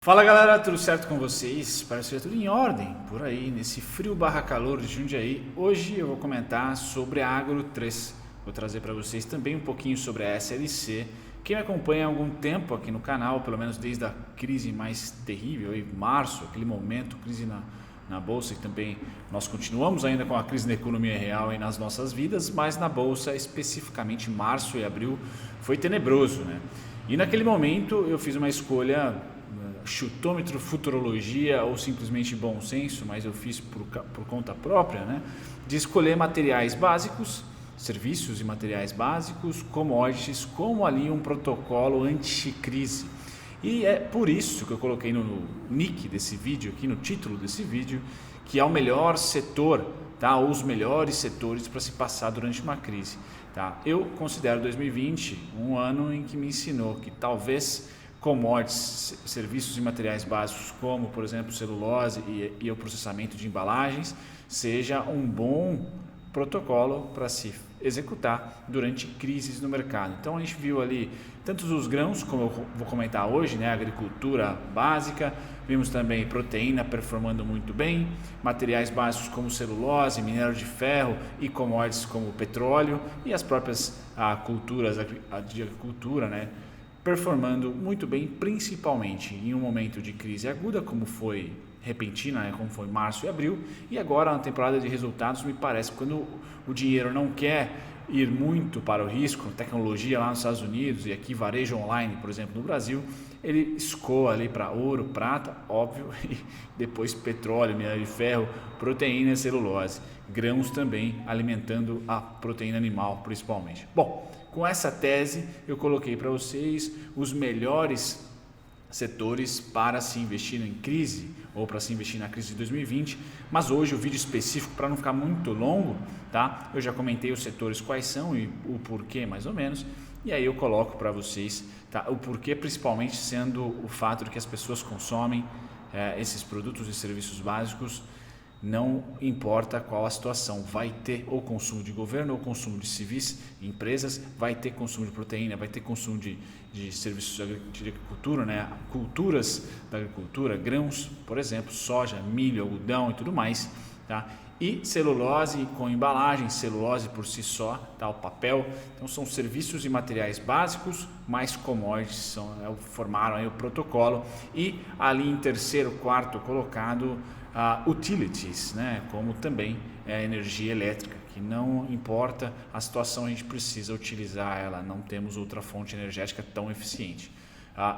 Fala galera, tudo certo com vocês? Parece que é tudo em ordem por aí, nesse frio barra calor de Jundiaí. Hoje eu vou comentar sobre a Agro 3. Vou trazer para vocês também um pouquinho sobre a SLC. Quem me acompanha há algum tempo aqui no canal, pelo menos desde a crise mais terrível, em março, aquele momento, crise na Bolsa, e também nós continuamos ainda com a crise na economia real e nas nossas vidas, mas na Bolsa, especificamente março e abril, foi tenebroso, né? E naquele momento eu fiz uma escolha, chutômetro, futurologia ou simplesmente bom senso, mas eu fiz por conta própria, né? De escolher materiais básicos, serviços e materiais básicos, commodities, como ali um protocolo anticrise. E é por isso que eu coloquei no nick desse vídeo, aqui no título desse vídeo, que é o melhor setor, tá? Ou os melhores setores para se passar durante uma crise, tá? Eu considero 2020 um ano em que me ensinou que talvez commodities, serviços e materiais básicos como, por exemplo, celulose e o processamento de embalagens, seja um bom protocolo para se executar durante crises no mercado. Então a gente viu ali tantos os grãos, como eu vou comentar hoje, né, agricultura básica, vimos também proteína performando muito bem, materiais básicos como celulose, minério de ferro e commodities como petróleo e as próprias culturas de agricultura, né, performando muito bem, principalmente em um momento de crise aguda, como foi repentina, né, como foi março e abril, e agora na temporada de resultados, me parece, quando o dinheiro não quer ir muito para o risco, tecnologia lá nos Estados Unidos e aqui varejo online, por exemplo, no Brasil, ele escoa ali para ouro, prata, óbvio, e depois petróleo, minério de ferro, proteína e celulose, grãos também alimentando a proteína animal principalmente. Bom, com essa tese eu coloquei para vocês os melhores setores para se investir em crise ou para se investir na crise de 2020, mas hoje o vídeo específico, para não ficar muito longo, tá? Eu já comentei os setores quais são e o porquê mais ou menos, e aí eu coloco para vocês, tá? O porquê principalmente sendo o fato de que as pessoas consomem esses produtos e serviços básicos. Não importa qual a situação, vai ter ou consumo de governo ou consumo de civis, empresas, vai ter consumo de proteína, vai ter consumo de serviços de agricultura, né? Culturas da agricultura, grãos, por exemplo, soja, milho, algodão e tudo mais, tá? E celulose com embalagem, celulose por si só, tá? O papel. Então são serviços e materiais básicos, mais commodities, formaram aí o protocolo. E ali em terceiro, quarto colocado, utilities, né? Como também energia elétrica, que não importa a situação, a gente precisa utilizar ela, não temos outra fonte energética tão eficiente.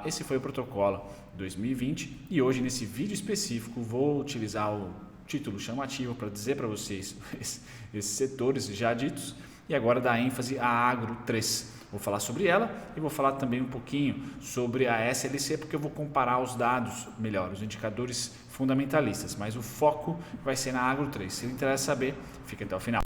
Esse foi o protocolo 2020 e hoje nesse vídeo específico vou utilizar o título chamativo para dizer para vocês esses setores já ditos e agora dar ênfase à Agro 3. Vou falar sobre ela e vou falar também um pouquinho sobre a SLC, porque eu vou comparar os dados melhor, os indicadores fundamentalistas, mas o foco vai ser na Agro 3. Se lhe interessa saber, fica até o final.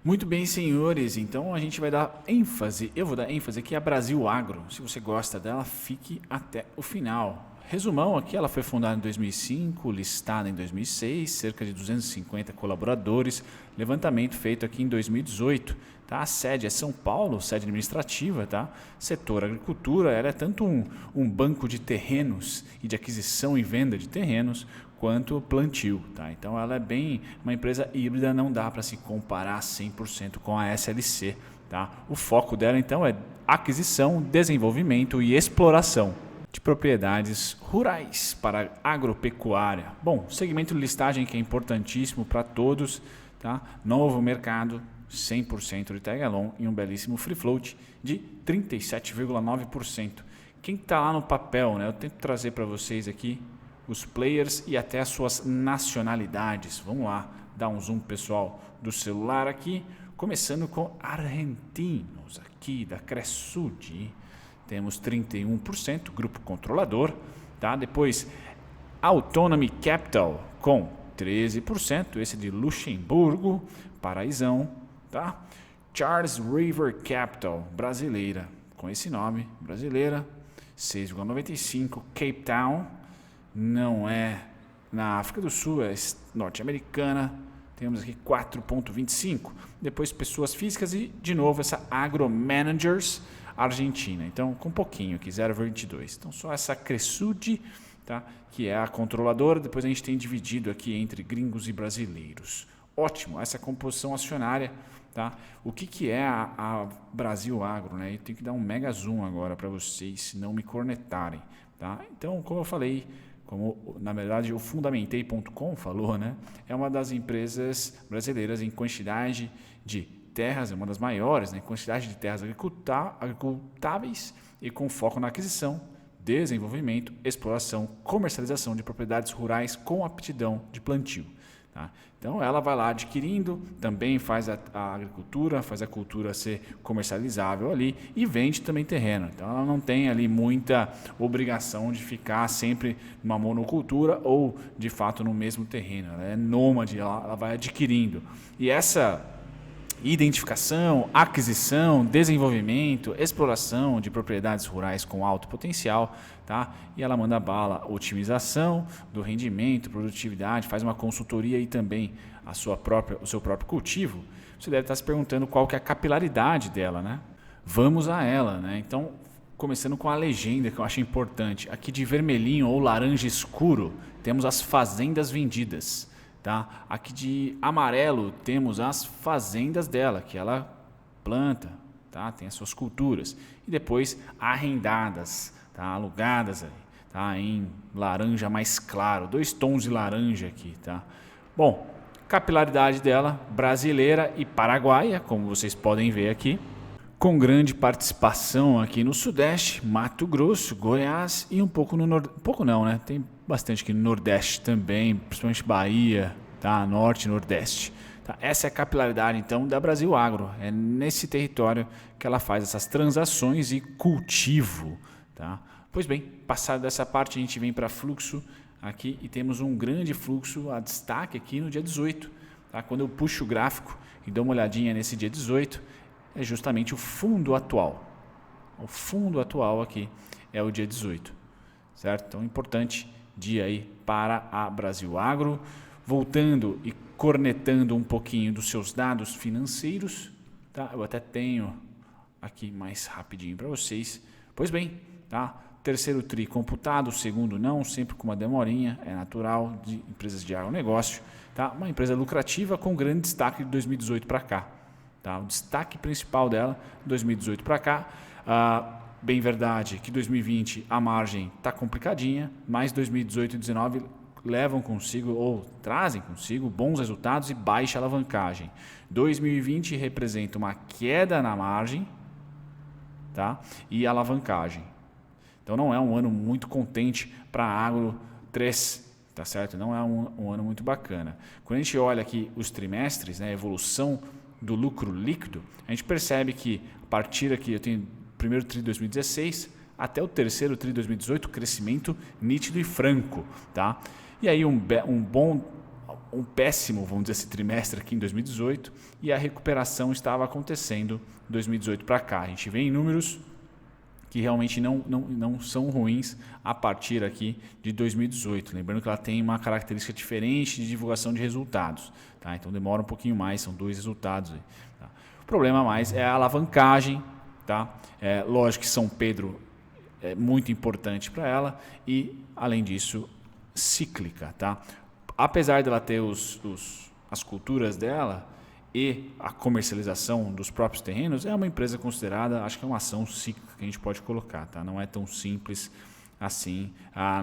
Muito bem, senhores, então a gente vai dar ênfase, eu vou dar ênfase aqui a Brasil Agro. Se você gosta dela, fique até o final. Resumão aqui, ela foi fundada em 2005, listada em 2006, cerca de 250 colaboradores, levantamento feito aqui em 2018. Tá? A sede é São Paulo, sede administrativa, tá? Setor agricultura, ela é tanto um banco de terrenos e de aquisição e venda de terrenos, quanto plantio, tá? Então ela é bem uma empresa híbrida, não dá para se comparar 100% com a SLC, tá? O foco dela então é aquisição, desenvolvimento e exploração de propriedades rurais para agropecuária. Bom, segmento de listagem que é importantíssimo para todos, tá? Novo mercado, 100% de tag along e um belíssimo free float de 37,9%. Quem está lá no papel, né? Eu tento trazer para vocês aqui os players e até as suas nacionalidades. Vamos lá, dar um zoom pessoal do celular aqui, começando com argentinos aqui da Cresud. Temos 31%, grupo controlador, tá? Depois Autonomy Capital com 13%, esse de Luxemburgo, Paraisão, tá? Charles River Capital, brasileira, com esse nome, brasileira, 6,95%, Cape Town, não é Na África do Sul, norte-americana, temos aqui 4,25. Depois pessoas físicas e, de novo, essa Agromanagers Argentina. Então, com um pouquinho aqui, 0,22. Então, só essa Cresud, tá? Que é a controladora. Depois a gente tem dividido aqui entre gringos e brasileiros. Ótimo, essa composição acionária. Tá? O que é a Brasil Agro? Né? Eu tenho que dar um mega zoom agora para vocês não me cornetarem. Tá? Então, como eu falei, como na verdade o Fundamentei.com falou, né? É uma das empresas brasileiras em quantidade de terras, é uma das maiores, né? Quantidade de terras agricultáveis e com foco na aquisição, desenvolvimento, exploração, comercialização de propriedades rurais com aptidão de plantio. Tá? Então ela vai lá adquirindo, também faz a agricultura, faz a cultura ser comercializável ali e vende também terreno. Então ela não tem ali muita obrigação de ficar sempre numa monocultura ou de fato no mesmo terreno. Ela é nômade, ela vai adquirindo. E essa identificação, aquisição, desenvolvimento, exploração de propriedades rurais com alto potencial, tá? E ela manda bala, otimização do rendimento, produtividade, faz uma consultoria e também o seu próprio cultivo. Você deve estar se perguntando qual que é a capilaridade dela, né? Vamos a ela, né? Então, começando com a legenda que eu acho importante. Aqui de vermelhinho ou laranja escuro, temos as fazendas vendidas. Tá? Aqui de amarelo temos as fazendas dela, que ela planta, tá? Tem as suas culturas. E depois arrendadas, tá? Alugadas aí, tá? Em laranja mais claro, 2 tons de laranja aqui. Tá? Bom, capilaridade dela brasileira e paraguaia, como vocês podem ver aqui. Com grande participação aqui no Sudeste, Mato Grosso, Goiás e um pouco no Nordeste. Pouco não, né? Tem bastante aqui no Nordeste também, principalmente Bahia, tá? Norte e Nordeste. Tá? Essa é a capilaridade, então, da Brasil Agro. É nesse território que ela faz essas transações e cultivo. Tá? Pois bem, passado dessa parte, a gente vem para fluxo aqui e temos um grande fluxo a destaque aqui no dia 18. Tá? Quando eu puxo o gráfico e dou uma olhadinha nesse dia 18, é justamente o fundo atual. O fundo atual aqui é o dia 18, certo? Então, importante dia aí para a Brasil Agro. Voltando e cornetando um pouquinho dos seus dados financeiros, tá? Eu até tenho aqui mais rapidinho para vocês. Pois bem, tá? Terceiro tri computado, segundo não, sempre com uma demorinha, é natural de empresas de agronegócio, tá? Uma empresa lucrativa com grande destaque de 2018 para cá. Tá? O destaque principal dela, 2018 para cá, bem verdade que 2020 a margem está complicadinha, mas 2018 e 2019 levam consigo ou trazem consigo bons resultados e baixa alavancagem. 2020 representa uma queda na margem, tá? E alavancagem. Então não é um ano muito contente para a Agro 3. Tá certo? Não é um ano muito bacana. Quando a gente olha aqui os trimestres, né, a evolução do lucro líquido, a gente percebe que a partir aqui, eu tenho primeiro tri de 2016 até o terceiro tri de 2018, crescimento nítido e franco. Tá? E aí um péssimo, vamos dizer, esse trimestre aqui em 2018 e a recuperação estava acontecendo de 2018 para cá. A gente vê em números que realmente não são ruins a partir aqui de 2018. Lembrando que ela tem uma característica diferente de divulgação de resultados. Tá? Então demora um pouquinho mais, são 2 resultados. Aí, tá? O problema mais é a alavancagem. Tá? Lógico que São Pedro é muito importante para ela e, além disso, cíclica. Tá? Apesar dela ter as culturas dela e a comercialização dos próprios terrenos, é uma empresa considerada, acho que é uma ação cíclica que a gente pode colocar, tá? Não é tão simples assim,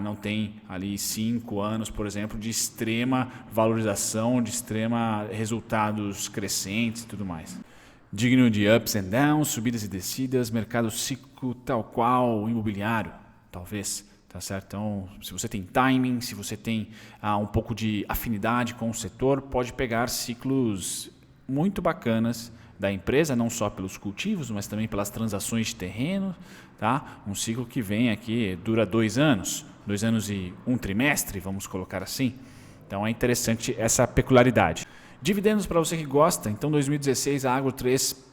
não tem ali 5 anos, por exemplo, de extrema valorização, de extrema resultados crescentes e tudo mais. Digno de ups and downs, subidas e descidas, mercado ciclo tal qual o imobiliário, talvez. Tá certo? Então, se você tem timing, se você tem um pouco de afinidade com o setor, pode pegar ciclos muito bacanas da empresa, não só pelos cultivos, mas também pelas transações de terreno. Tá? Um ciclo que vem aqui, dura 2 anos, 2 anos e 1 trimestre, vamos colocar assim. Então é interessante essa peculiaridade. Dividendos para você que gosta, então 2016 a Agro 3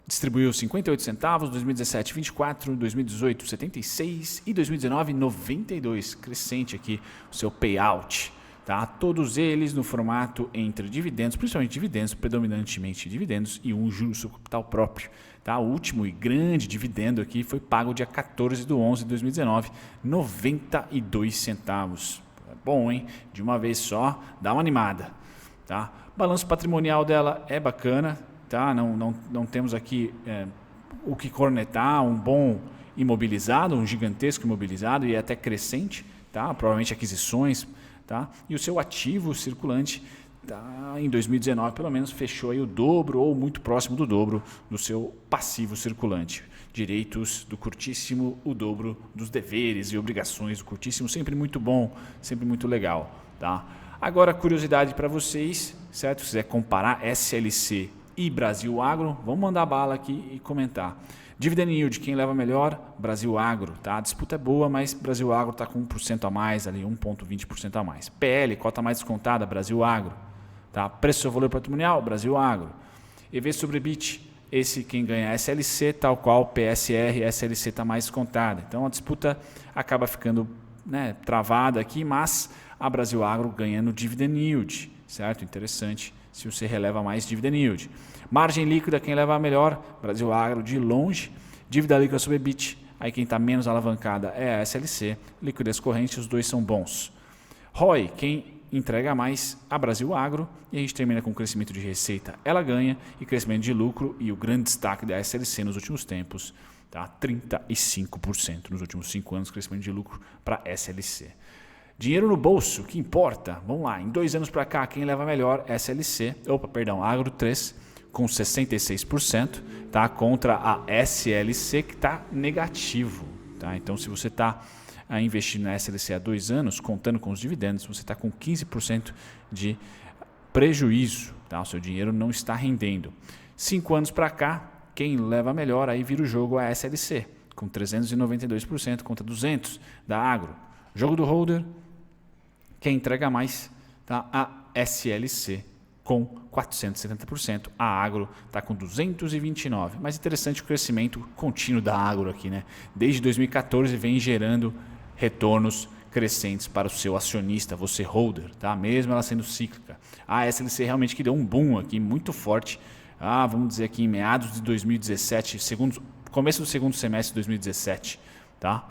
distribuiu 58 centavos, 2017 24, 2018 76 e 2019 92, crescente aqui o seu payout. tá? Todos eles no formato entre dividendos, principalmente dividendos, predominantemente dividendos e um juro sobre capital próprio. Tá? O último e grande dividendo aqui foi pago dia 14/11/2019, 92 centavos. Bom, hein? De uma vez só, dá uma animada. Tá? Balanço patrimonial dela é bacana, tá? Não temos aqui o que cornetar, um bom imobilizado, um gigantesco imobilizado e até crescente, tá? Provavelmente aquisições, tá? E o seu ativo circulante, tá? Em 2019 pelo menos fechou aí o dobro ou muito próximo do dobro do seu passivo circulante. Direitos do curtíssimo, o dobro dos deveres e obrigações do curtíssimo, sempre muito bom, sempre muito legal, tá? Agora, curiosidade para vocês, certo? Se quiser comparar SLC e Brasil Agro, vamos mandar bala aqui e comentar. Dividend Yield, quem leva melhor? Brasil Agro, tá? A disputa é boa, mas Brasil Agro está com 1% a mais, ali 1,20% a mais. PL, cota mais descontada, Brasil Agro, tá? Preço sobre valor patrimonial, Brasil Agro. EV sobre EBIT, esse quem ganha é SLC, tal qual PSR, SLC está mais descontada. Então a disputa acaba ficando, né, travada aqui, mas a Brasil Agro ganha no Dividend Yield, certo? Interessante se você releva mais Dividend Yield. Margem líquida, quem leva a melhor? Brasil Agro de longe. Dívida líquida sobre EBIT, aí quem está menos alavancada é a SLC. Liquidez corrente, os dois são bons. ROI, quem entrega mais? A Brasil Agro. E a gente termina com crescimento de receita, ela ganha, e crescimento de lucro, e o grande destaque da SLC nos últimos tempos, tá? 35% nos últimos 5 anos, crescimento de lucro para SLC. Dinheiro no bolso, que importa? Vamos lá, em 2 anos para cá, quem leva melhor? Agro 3, com 66%, tá? Contra a SLC, que está negativo. Tá? Então, se você está investindo na SLC há 2 anos, contando com os dividendos, você está com 15% de prejuízo. Tá? O seu dinheiro não está rendendo. 5 anos para cá, quem leva melhor, aí vira o jogo a SLC, com 392% contra 200% da Agro. Jogo do holder, quem entrega mais, tá? A SLC com 470%, a Agro está com 229%. Mas interessante o crescimento contínuo da Agro aqui, né? Desde 2014 vem gerando retornos crescentes para o seu acionista, você holder, tá? Mesmo ela sendo cíclica. A SLC realmente que deu um boom aqui muito forte, vamos dizer aqui em meados de 2017, começo do segundo semestre de 2017, tá?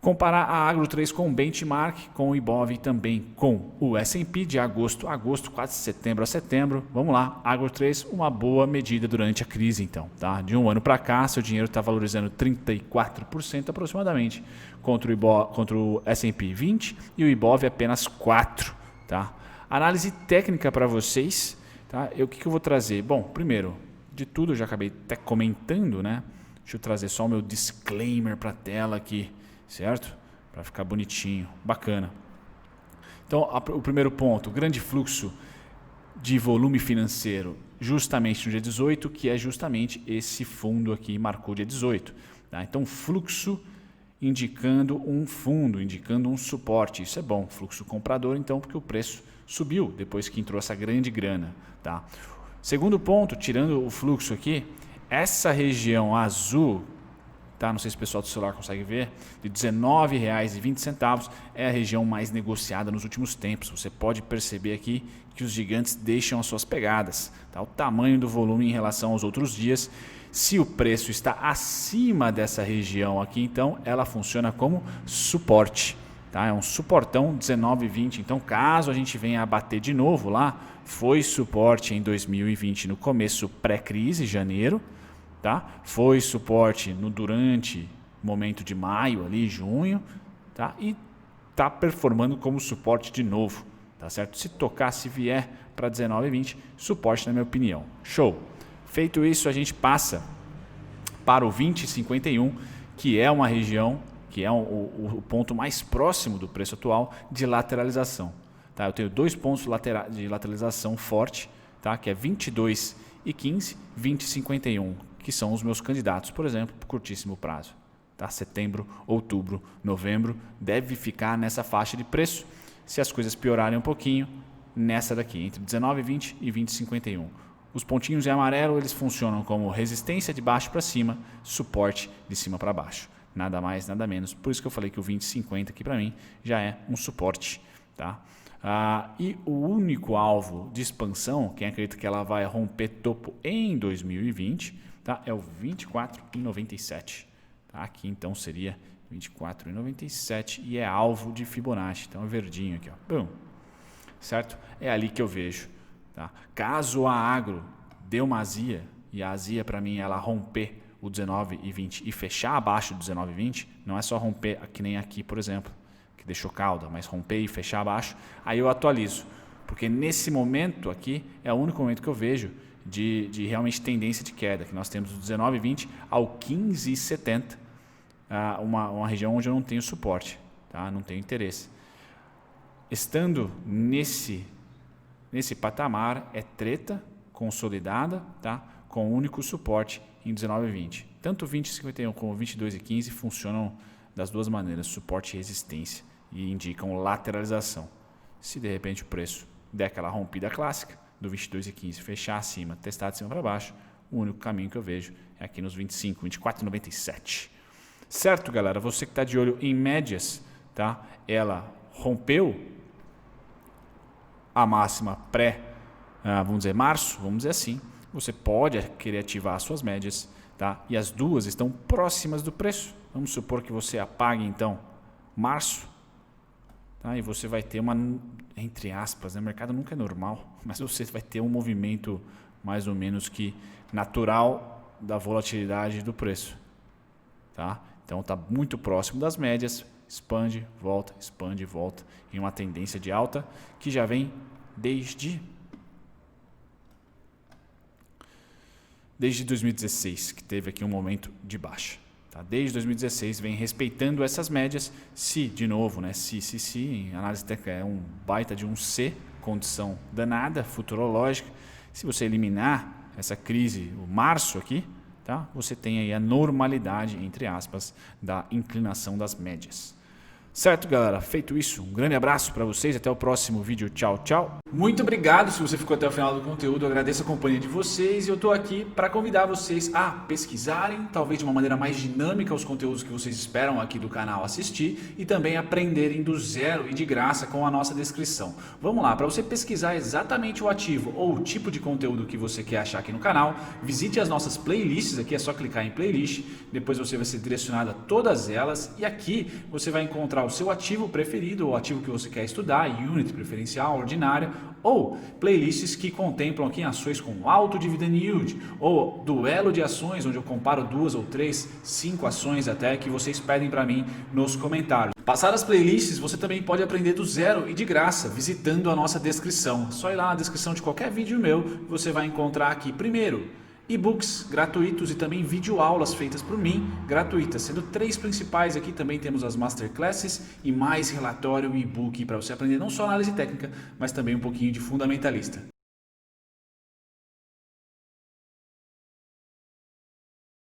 Comparar a Agro 3 com o benchmark, com o Ibov e também com o S&P de agosto a agosto, quase setembro a setembro. Vamos lá, Agro 3, uma boa medida durante a crise então. Tá? De um ano para cá, seu dinheiro está valorizando 34% aproximadamente, contra o S&P 20% e o Ibov apenas 4%. Tá? Análise técnica para vocês, tá? O que eu vou trazer? Bom, primeiro, de tudo eu já acabei até comentando, né? Deixa eu trazer só o meu disclaimer para a tela aqui. Certo? Para ficar bonitinho, bacana. Então, o primeiro ponto, grande fluxo de volume financeiro justamente no dia 18, que é justamente esse fundo aqui, marcou dia 18. Tá? Então, fluxo indicando um fundo, indicando um suporte. Isso é bom, fluxo comprador, então, porque o preço subiu depois que entrou essa grande grana. Tá? Segundo ponto, tirando o fluxo aqui, essa região azul, tá? Não sei se o pessoal do celular consegue ver, de R$19,20 é a região mais negociada nos últimos tempos. Você pode perceber aqui que os gigantes deixam as suas pegadas, tá? O tamanho do volume em relação aos outros dias. Se o preço está acima dessa região aqui, então ela funciona como suporte, tá? É um suportão 19,20. Então, caso a gente venha a bater de novo lá, foi suporte em 2020 no começo pré-crise, janeiro. Tá? Foi suporte durante o momento de maio, ali, junho, tá? E está performando como suporte de novo. Tá certo? Se tocar, se vier para 19,20, suporte na minha opinião. Show! Feito isso, a gente passa para o 20,51, que é uma região, que é o ponto mais próximo do preço atual de lateralização. Tá? Eu tenho 2 pontos de lateralização forte, tá? Que é 22,15, 20,51. Que são os meus candidatos, por exemplo, por curtíssimo prazo. Tá? Setembro, outubro, novembro, deve ficar nessa faixa de preço. Se as coisas piorarem um pouquinho, nessa daqui, entre 19,20 e 20,51. Os pontinhos em amarelo, eles funcionam como resistência de baixo para cima, suporte de cima para baixo. Nada mais, nada menos. Por isso que eu falei que o 20,50 aqui para mim já é um suporte. Tá? E o único alvo de expansão, quem acredita que ela vai romper topo em 2020, tá? É o 24,97. Tá? Aqui então seria 24,97 e é alvo de Fibonacci. Então é verdinho aqui, ó. Bom, certo? É ali que eu vejo. Tá? Caso a agro dê uma azia, e a azia para mim ela romper o 19,20 e fechar abaixo do 19,20, não é só romper que nem aqui, por exemplo, que deixou cauda, mas romper e fechar abaixo, aí eu atualizo. Porque nesse momento aqui é o único momento que eu vejo de realmente tendência de queda, que nós temos do 19,20 ao 15,70, uma região onde eu não tenho suporte, tá? Não tenho interesse. Estando nesse patamar, é treta consolidada, tá? Com o único suporte em 19,20. Tanto 20,51 como 22,15 funcionam das duas maneiras, suporte e resistência, e indicam lateralização. Se de repente o preço der aquela rompida clássica, do 22,15 fechar acima, testar de cima para baixo, o único caminho que eu vejo é aqui nos 25, 24,97. Certo, galera? Você que está de olho em médias, tá? Ela rompeu a máxima pré, vamos dizer, março, vamos dizer assim. Você pode querer ativar as suas médias, tá? E as duas estão próximas do preço. Vamos supor que você apague então março, tá? E você vai ter uma, entre aspas, né? O mercado nunca é normal, mas você vai ter um movimento mais ou menos que natural da volatilidade do preço, tá? Então está muito próximo das médias, expande, volta em uma tendência de alta que já vem desde 2016, que teve aqui um momento de baixa. Tá? Desde 2016 vem respeitando essas médias. Se, de novo, né, se em análise técnica é um baita de um C, condição danada, futurológica. Se você eliminar essa crise, o março aqui, tá? Você tem aí a normalidade, entre aspas, da inclinação das médias. Certo, galera? Feito isso, um grande abraço para vocês. Até o próximo vídeo. Tchau, tchau. Muito obrigado se você ficou até o final do conteúdo. Eu agradeço a companhia de vocês e eu estou aqui para convidar vocês a pesquisarem, talvez de uma maneira mais dinâmica, os conteúdos que vocês esperam aqui do canal assistir e também aprenderem do zero e de graça com a nossa descrição. Vamos lá, para você pesquisar exatamente o ativo ou o tipo de conteúdo que você quer achar aqui no canal, visite as nossas playlists. Aqui é só clicar em playlist, depois você vai ser direcionado a todas elas e aqui você vai encontrar o seu ativo preferido, o ativo que você quer estudar, unit preferencial, ordinária, ou playlists que contemplam aqui ações com alto dividend yield, ou duelo de ações, onde eu comparo 2 ou 3, 5 ações até que vocês pedem para mim nos comentários. Passadas as playlists, você também pode aprender do zero e de graça, visitando a nossa descrição. Só ir lá na descrição de qualquer vídeo meu, você vai encontrar aqui primeiro e-books gratuitos e também videoaulas feitas por mim, gratuitas, sendo 3 principais aqui. Também temos as masterclasses e mais relatório e e-book para você aprender não só análise técnica, mas também um pouquinho de fundamentalista.